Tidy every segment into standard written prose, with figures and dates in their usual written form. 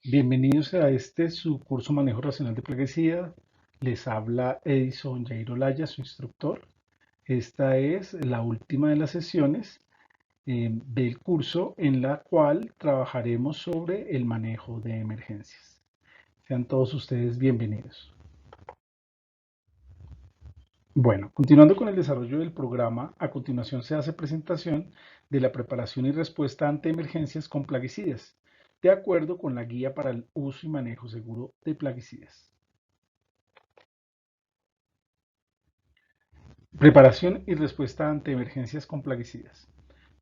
Bienvenidos a este su curso Manejo Racional de Plaguicida. Les habla Edison Jair Olaya, su instructor. Esta es la última de las sesiones del curso en la cual trabajaremos sobre el manejo de emergencias. Sean todos ustedes bienvenidos. Bueno, continuando con el desarrollo del programa, a continuación se hace presentación de la preparación y respuesta ante emergencias con plaguicidas, de acuerdo con la guía para el uso y manejo seguro de plaguicidas. Preparación y respuesta ante emergencias con plaguicidas.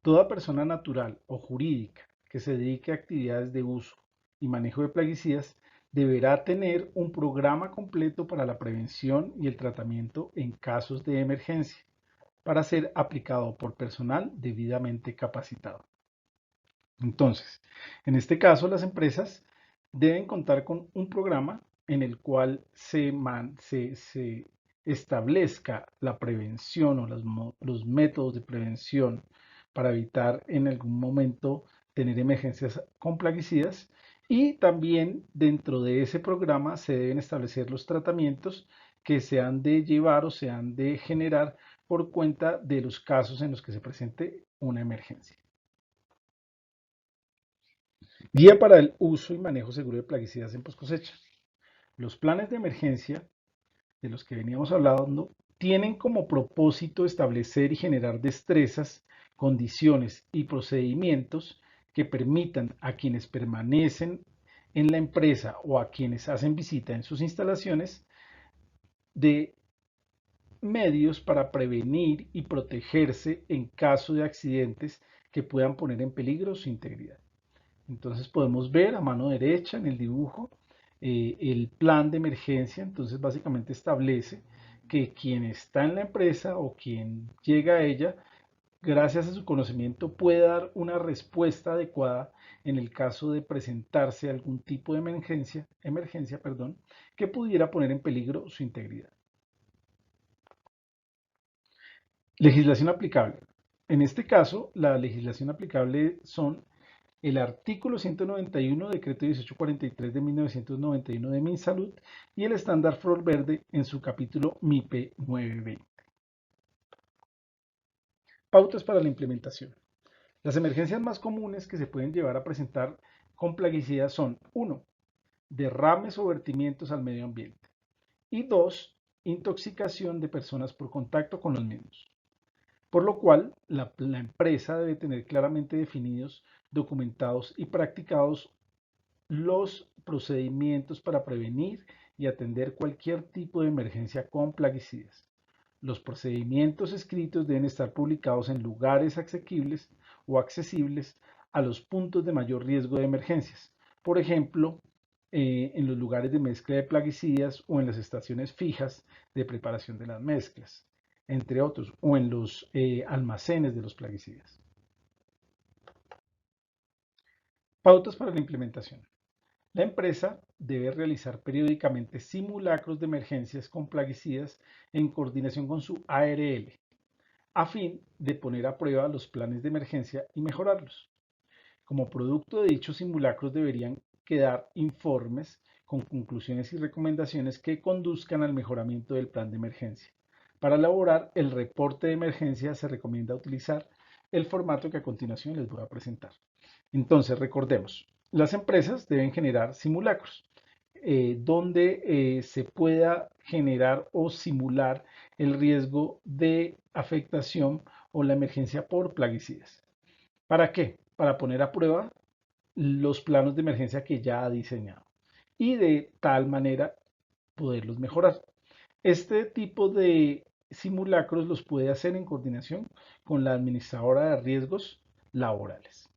Toda persona natural o jurídica que se dedique a actividades de uso y manejo de plaguicidas deberá tener un programa completo para la prevención y el tratamiento en casos de emergencia, para ser aplicado por personal debidamente capacitado. Entonces, en este caso, las empresas deben contar con un programa en el cual se establezca la prevención o los métodos de prevención para evitar en algún momento tener emergencias con plaguicidas, y también dentro de ese programa se deben establecer los tratamientos que se han de llevar o se han de generar por cuenta de los casos en los que se presente una emergencia. Guía para el uso y manejo seguro de plaguicidas en post cosecha. Los planes de emergencia de los que veníamos hablando tienen como propósito establecer y generar destrezas, condiciones y procedimientos que permitan a quienes permanecen en la empresa o a quienes hacen visita en sus instalaciones de medios para prevenir y protegerse en caso de accidentes que puedan poner en peligro su integridad. Entonces podemos ver a mano derecha en el dibujo el plan de emergencia. Entonces básicamente establece que quien está en la empresa o quien llega a ella, gracias a su conocimiento, puede dar una respuesta adecuada en el caso de presentarse algún tipo de emergencia, que pudiera poner en peligro su integridad. Legislación aplicable. En este caso, la legislación aplicable son el artículo 191, decreto 1843 de 1991 de MinSalud, y el estándar Flor Verde en su capítulo MIPE 920. Pautas para la implementación. Las emergencias más comunes que se pueden llevar a presentar con plaguicidas son: 1. Derrames o vertimientos al medio ambiente. Y 2. Intoxicación de personas por contacto con los mismos. Por lo cual, la empresa debe tener claramente definidos, documentados y practicados los procedimientos para prevenir y atender cualquier tipo de emergencia con plaguicidas. Los procedimientos escritos deben estar publicados en lugares asequibles o accesibles a los puntos de mayor riesgo de emergencias. Por ejemplo, en los lugares de mezcla de plaguicidas o en las estaciones fijas de preparación de las mezclas, entre otros, o en los almacenes de los plaguicidas. Pautas para la implementación. La empresa debe realizar periódicamente simulacros de emergencias con plaguicidas en coordinación con su ARL, a fin de poner a prueba los planes de emergencia y mejorarlos. Como producto de dichos simulacros deberían quedar informes con conclusiones y recomendaciones que conduzcan al mejoramiento del plan de emergencia. Para elaborar el reporte de emergencia se recomienda utilizar el formato que a continuación les voy a presentar. Entonces, recordemos, las empresas deben generar simulacros donde se pueda generar o simular el riesgo de afectación o la emergencia por plaguicidas. ¿Para qué? Para poner a prueba los planos de emergencia que ya ha diseñado y de tal manera poderlos mejorar. Este tipo de simulacros los puede hacer en coordinación con la administradora de riesgos laborales.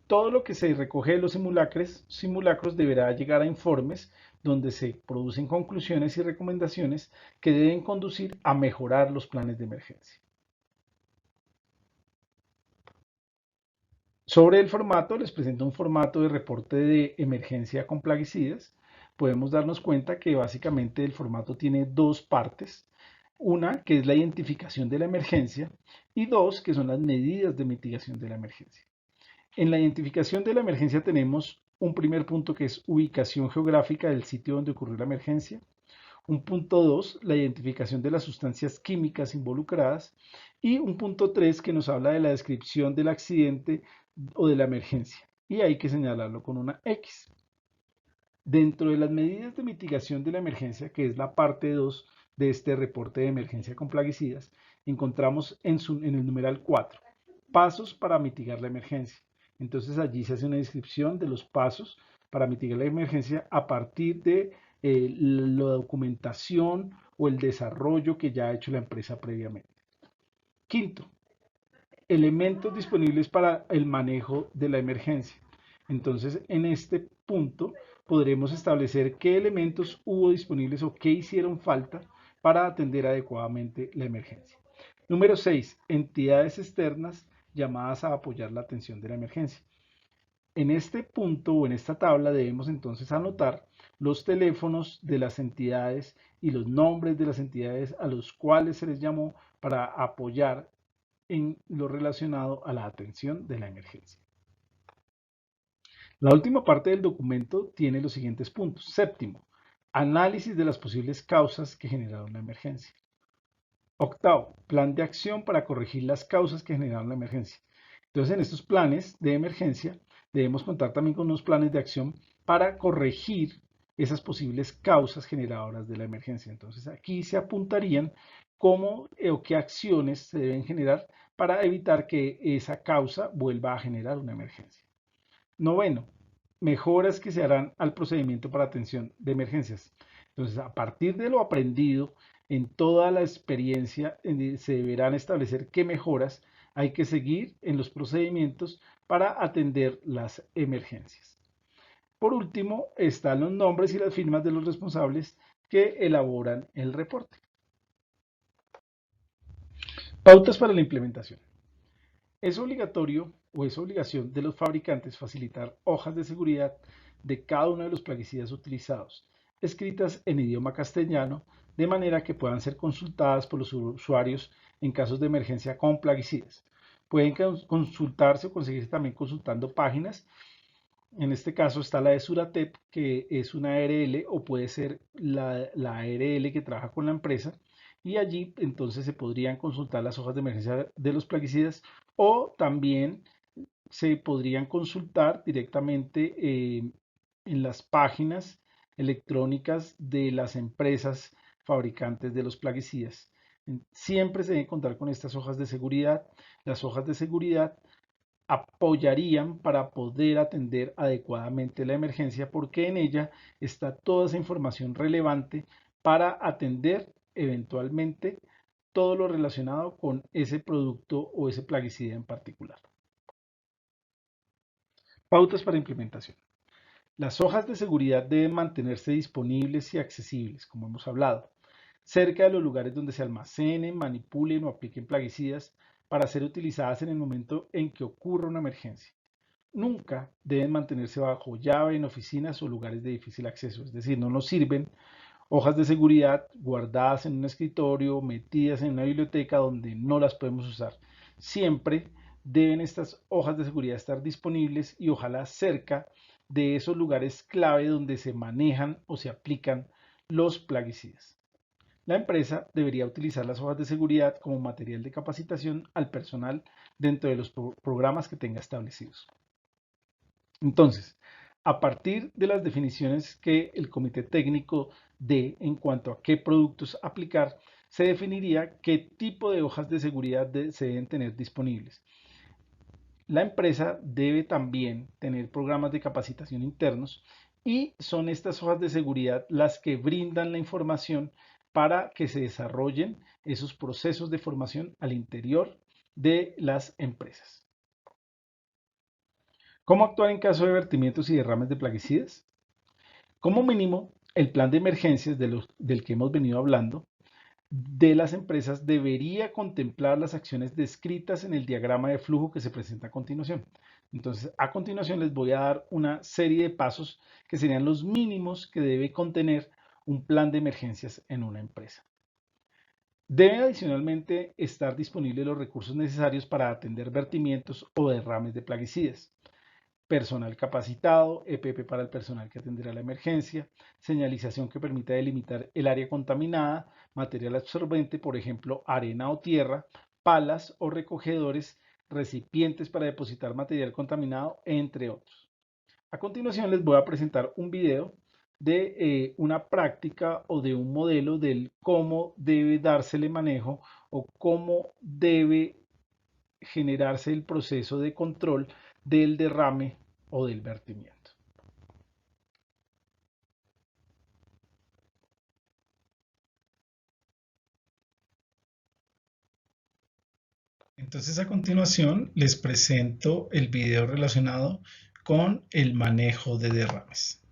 Todo lo que se recoge de los simulacros deberá llegar a informes donde se producen conclusiones y recomendaciones que deben conducir a mejorar los planes de emergencia. Sobre el formato, les presento un formato de reporte de emergencia con plaguicidas. Podemos darnos cuenta que básicamente el formato tiene dos partes. Una, que es la identificación de la emergencia, y dos, que son las medidas de mitigación de la emergencia. En la identificación de la emergencia tenemos un primer punto que es ubicación geográfica del sitio donde ocurrió la emergencia. Un punto 2, la identificación de las sustancias químicas involucradas. Y un punto 3 que nos habla de la descripción del accidente o de la emergencia. Y hay que señalarlo con una X. Dentro de las medidas de mitigación de la emergencia, que es la parte 2 de este reporte de emergencia con plaguicidas, encontramos en el numeral 4, pasos para mitigar la emergencia. Entonces allí se hace una descripción de los pasos para mitigar la emergencia a partir de la documentación o el desarrollo que ya ha hecho la empresa previamente. Quinto, elementos disponibles para el manejo de la emergencia. Entonces, en este punto podremos establecer qué elementos hubo disponibles o qué hicieron falta para atender adecuadamente la emergencia. Número 6. Entidades externas llamadas a apoyar la atención de la emergencia. En este punto o en esta tabla debemos entonces anotar los teléfonos de las entidades y los nombres de las entidades a los cuales se les llamó para apoyar en lo relacionado a la atención de la emergencia. La última parte del documento tiene los siguientes puntos. Séptimo, análisis de las posibles causas que generaron la emergencia. Octavo, plan de acción para corregir las causas que generaron la emergencia. Entonces, en estos planes de emergencia debemos contar también con unos planes de acción para corregir esas posibles causas generadoras de la emergencia. Entonces, aquí se apuntarían cómo o qué acciones se deben generar para evitar que esa causa vuelva a generar una emergencia. Noveno, mejoras que se harán al procedimiento para atención de emergencias. Entonces, a partir de lo aprendido en toda la experiencia, se deberán establecer qué mejoras hay que seguir en los procedimientos para atender las emergencias. Por último, están los nombres y las firmas de los responsables que elaboran el reporte. Pautas para la implementación. Es obligatorio o es obligación de los fabricantes facilitar hojas de seguridad de cada uno de los plaguicidas utilizados, escritas en idioma castellano, de manera que puedan ser consultadas por los usuarios en casos de emergencia con plaguicidas. Pueden consultarse o conseguirse también consultando páginas. En este caso está la de Suratep, que es una ARL o puede ser la ARL que trabaja con la empresa. Y allí entonces se podrían consultar las hojas de emergencia de los plaguicidas o también se podrían consultar directamente en las páginas electrónicas de las empresas fabricantes de los plaguicidas. Siempre se debe contar con estas hojas de seguridad. Las hojas de seguridad apoyarían para poder atender adecuadamente la emergencia porque en ella está toda esa información relevante para atender eventualmente todo lo relacionado con ese producto o ese plaguicida en particular. Pautas para implementación. Las hojas de seguridad deben mantenerse disponibles y accesibles, como hemos hablado, cerca de los lugares donde se almacenen, manipulen o apliquen plaguicidas para ser utilizadas en el momento en que ocurra una emergencia. Nunca deben mantenerse bajo llave en oficinas o lugares de difícil acceso, es decir, no nos sirven hojas de seguridad guardadas en un escritorio, metidas en una biblioteca donde no las podemos usar. Siempre deben estas hojas de seguridad estar disponibles y ojalá cerca de esos lugares clave donde se manejan o se aplican los plaguicidas. La empresa debería utilizar las hojas de seguridad como material de capacitación al personal dentro de los programas que tenga establecidos. Entonces, a partir de las definiciones que el comité técnico dé en cuanto a qué productos aplicar, se definiría qué tipo de hojas de seguridad se deben tener disponibles. La empresa debe también tener programas de capacitación internos y son estas hojas de seguridad las que brindan la información para que se desarrollen esos procesos de formación al interior de las empresas. ¿Cómo actuar en caso de vertimientos y derrames de plaguicidas? Como mínimo, el plan de emergencias del que hemos venido hablando de las empresas debería contemplar las acciones descritas en el diagrama de flujo que se presenta a continuación. Entonces, a continuación les voy a dar una serie de pasos que serían los mínimos que debe contener un plan de emergencias en una empresa. Deben adicionalmente estar disponibles los recursos necesarios para atender vertimientos o derrames de plaguicidas. personal capacitado, EPP para el personal que atenderá la emergencia, señalización que permita delimitar el área contaminada, material absorbente, por ejemplo, arena o tierra, palas o recogedores, recipientes para depositar material contaminado, entre otros. A continuación les voy a presentar un video de una práctica o de un modelo del cómo debe dársele manejo o cómo debe generarse el proceso de control del derrame o del vertimiento. Entonces, a continuación les presento el video relacionado con el manejo de derrames.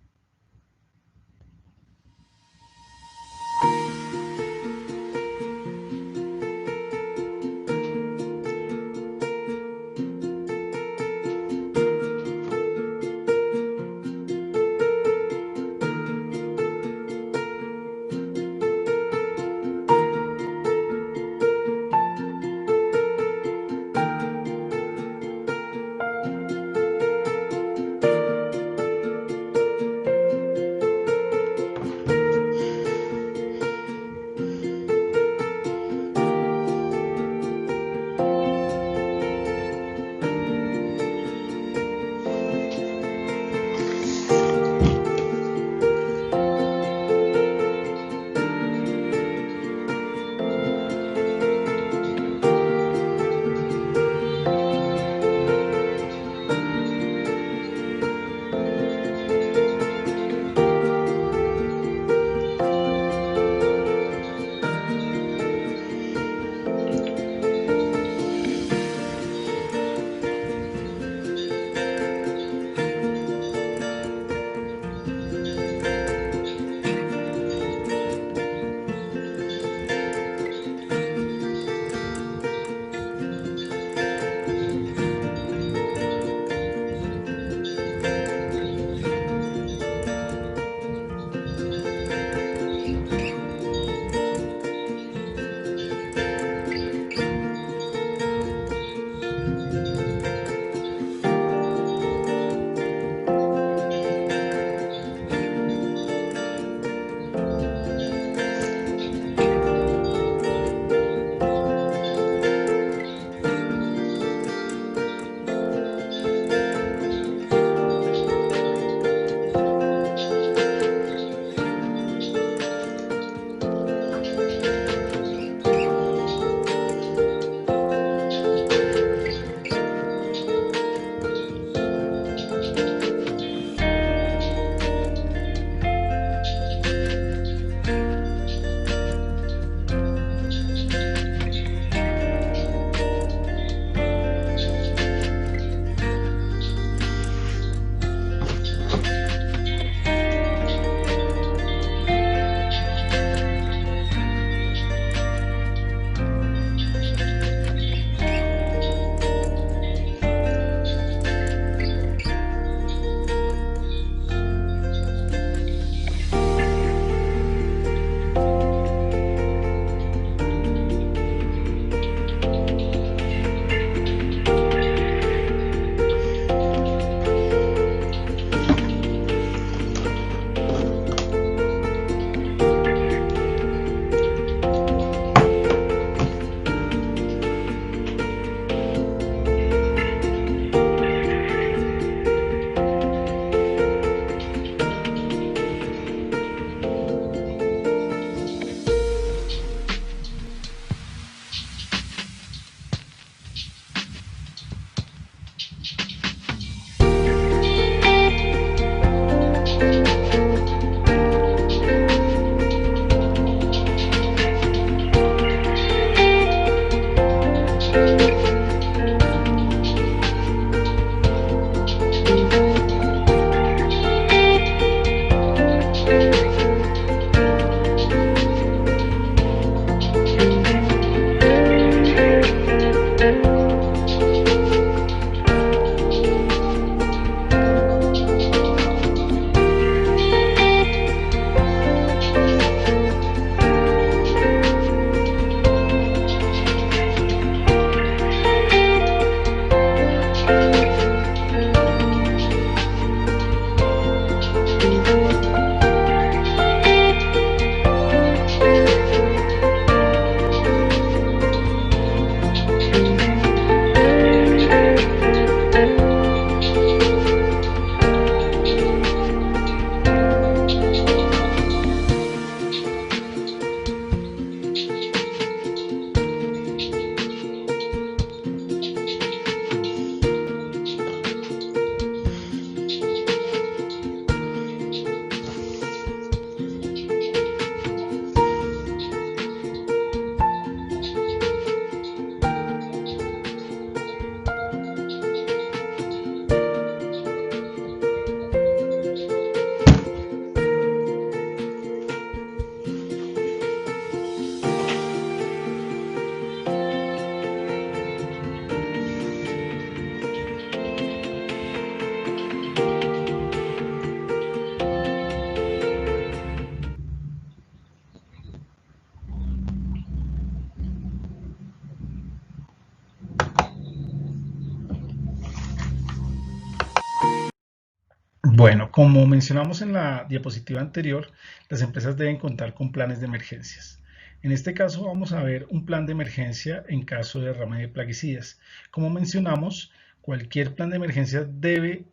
Bueno, como mencionamos en la diapositiva anterior, las empresas deben contar con planes de emergencias. En este caso vamos a ver un plan de emergencia en caso de derrame de plaguicidas. Como mencionamos, cualquier plan de emergencia debe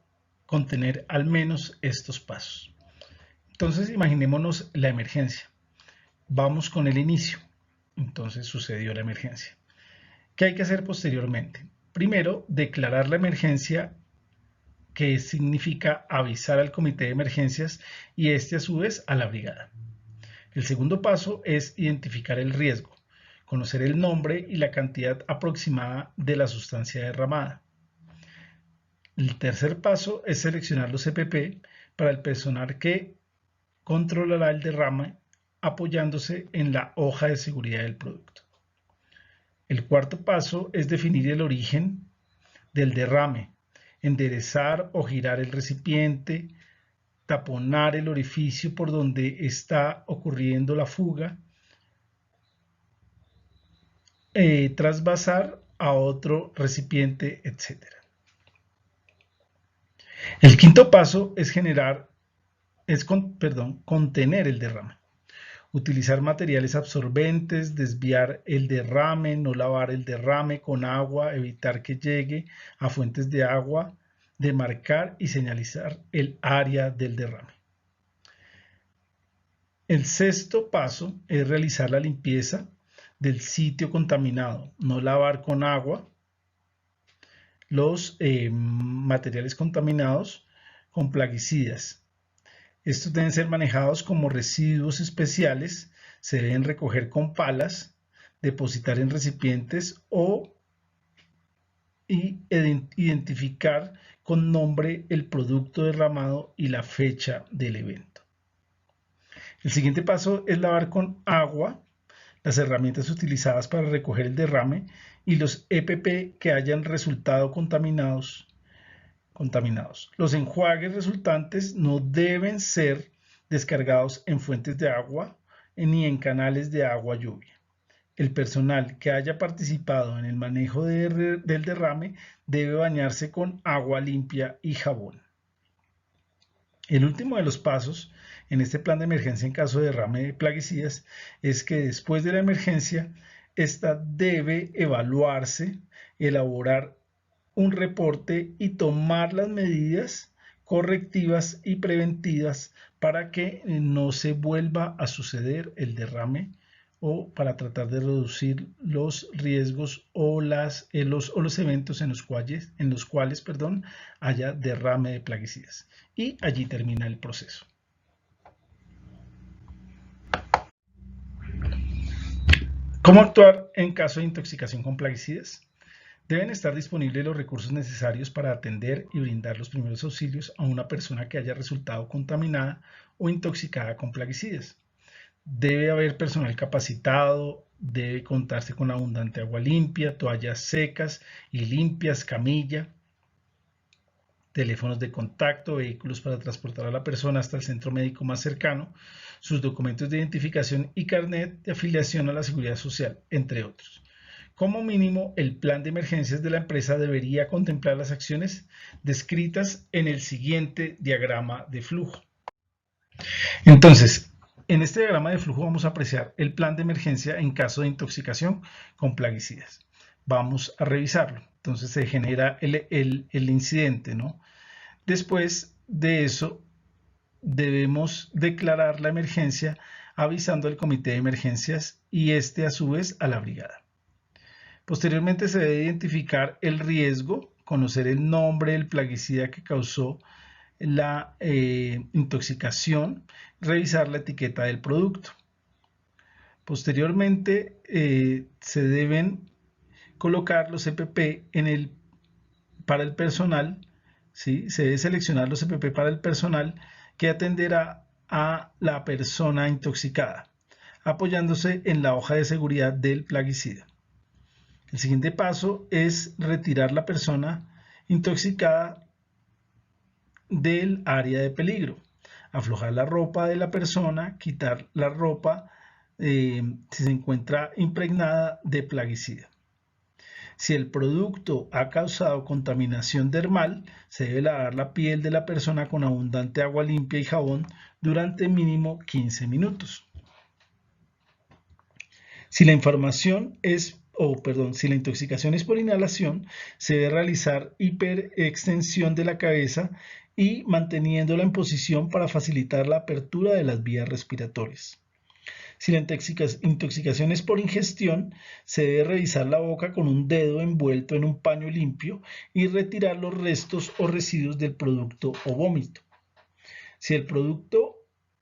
contener al menos estos pasos. Entonces imaginémonos la emergencia. Vamos con el inicio. Entonces sucedió la emergencia. ¿Qué hay que hacer posteriormente? Primero, declarar la emergencia, que significa avisar al comité de emergencias y este a su vez a la brigada. El segundo paso es identificar el riesgo, conocer el nombre y la cantidad aproximada de la sustancia derramada. El tercer paso es seleccionar los EPP para el personal que controlará el derrame apoyándose en la hoja de seguridad del producto. El cuarto paso es definir el origen del derrame, enderezar o girar el recipiente, taponar el orificio por donde está ocurriendo la fuga, trasvasar a otro recipiente, etc. El quinto paso es contener el derrame. Utilizar materiales absorbentes, desviar el derrame, no lavar el derrame con agua, evitar que llegue a fuentes de agua, demarcar y señalizar el área del derrame. El sexto paso es realizar la limpieza del sitio contaminado, no lavar con agua los materiales contaminados con plaguicidas. Estos deben ser manejados como residuos especiales, se deben recoger con palas, depositar en recipientes y identificar con nombre el producto derramado y la fecha del evento. El siguiente paso es lavar con agua las herramientas utilizadas para recoger el derrame y los EPP que hayan resultado contaminados. Los enjuagues resultantes no deben ser descargados en fuentes de agua ni en canales de agua lluvia. El personal que haya participado en el manejo del derrame debe bañarse con agua limpia y jabón. El último de los pasos en este plan de emergencia en caso de derrame de plaguicidas es que después de la emergencia, esta debe evaluarse, elaborar un reporte y tomar las medidas correctivas y preventivas para que no se vuelva a suceder el derrame o para tratar de reducir los riesgos o los eventos en los cuales haya derrame de plaguicidas. Y allí termina el proceso. ¿Cómo actuar en caso de intoxicación con plaguicidas? Deben estar disponibles los recursos necesarios para atender y brindar los primeros auxilios a una persona que haya resultado contaminada o intoxicada con plaguicidas. Debe haber personal capacitado, debe contarse con abundante agua limpia, toallas secas y limpias, camilla, teléfonos de contacto, vehículos para transportar a la persona hasta el centro médico más cercano, sus documentos de identificación y carnet de afiliación a la Seguridad Social, entre otros. Como mínimo, el plan de emergencias de la empresa debería contemplar las acciones descritas en el siguiente diagrama de flujo. Entonces, en este diagrama de flujo vamos a apreciar el plan de emergencia en caso de intoxicación con plaguicidas. Vamos a revisarlo. Entonces se genera el incidente, ¿no? Después de eso, debemos declarar la emergencia avisando al comité de emergencias y este a su vez a la brigada. Posteriormente se debe identificar el riesgo, conocer el nombre del plaguicida que causó la intoxicación, revisar la etiqueta del producto. Posteriormente se deben colocar los EPP para el personal, ¿sí? Se debe seleccionar los EPP para el personal que atenderá a la persona intoxicada, apoyándose en la hoja de seguridad del plaguicida. El siguiente paso es retirar la persona intoxicada del área de peligro, aflojar la ropa de la persona, quitar la ropa si se encuentra impregnada de plaguicida. Si el producto ha causado contaminación dermal, se debe lavar la piel de la persona con abundante agua limpia y jabón durante mínimo 15 minutos. Si la si la intoxicación es por inhalación, se debe realizar hiperextensión de la cabeza y manteniéndola en posición para facilitar la apertura de las vías respiratorias. Si la intoxicación es por ingestión, se debe revisar la boca con un dedo envuelto en un paño limpio y retirar los restos o residuos del producto o vómito. Si el producto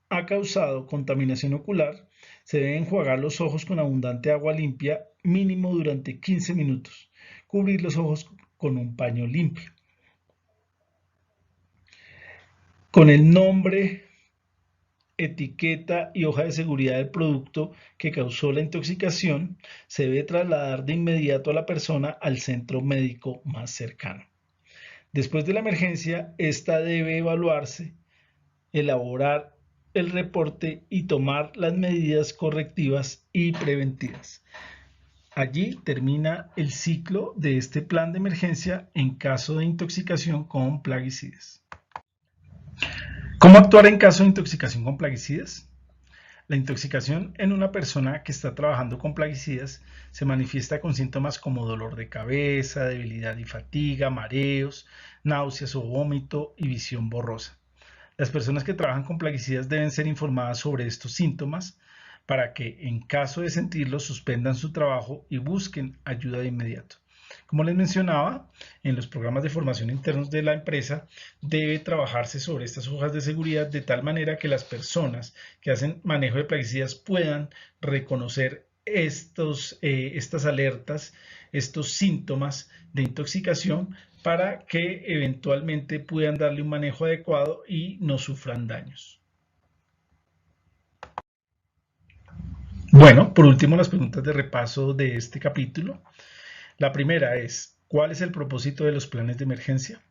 ha causado contaminación ocular, se debe enjuagar los ojos con abundante agua limpia, mínimo durante 15 minutos. Cubrir los ojos con un paño limpio. Con el nombre, etiqueta y hoja de seguridad del producto que causó la intoxicación, se debe trasladar de inmediato a la persona al centro médico más cercano. Después de la emergencia, esta debe evaluarse, elaborar el reporte y tomar las medidas correctivas y preventivas. Allí termina el ciclo de este plan de emergencia en caso de intoxicación con plaguicidas. ¿Cómo actuar en caso de intoxicación con plaguicidas? La intoxicación en una persona que está trabajando con plaguicidas se manifiesta con síntomas como dolor de cabeza, debilidad y fatiga, mareos, náuseas o vómito y visión borrosa. Las personas que trabajan con plaguicidas deben ser informadas sobre estos síntomas para que, en caso de sentirlos, suspendan su trabajo y busquen ayuda de inmediato. Como les mencionaba, en los programas de formación internos de la empresa debe trabajarse sobre estas hojas de seguridad de tal manera que las personas que hacen manejo de plaguicidas puedan reconocer estas alertas, estos síntomas de intoxicación para que eventualmente puedan darle un manejo adecuado y no sufran daños. Bueno, por último, las preguntas de repaso de este capítulo. La primera es, ¿cuál es el propósito de los planes de emergencia?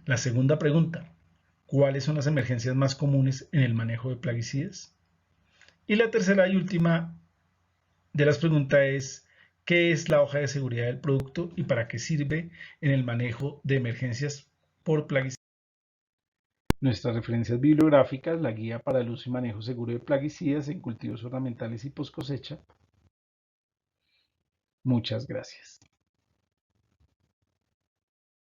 La segunda pregunta, ¿cuáles son las emergencias más comunes en el manejo de plaguicidas? Y la tercera y última de las preguntas es, ¿qué es la hoja de seguridad del producto y para qué sirve en el manejo de emergencias por plaguicidas? Nuestras referencias bibliográficas, la guía para el uso y manejo seguro de plaguicidas en cultivos ornamentales y post cosecha. Muchas gracias.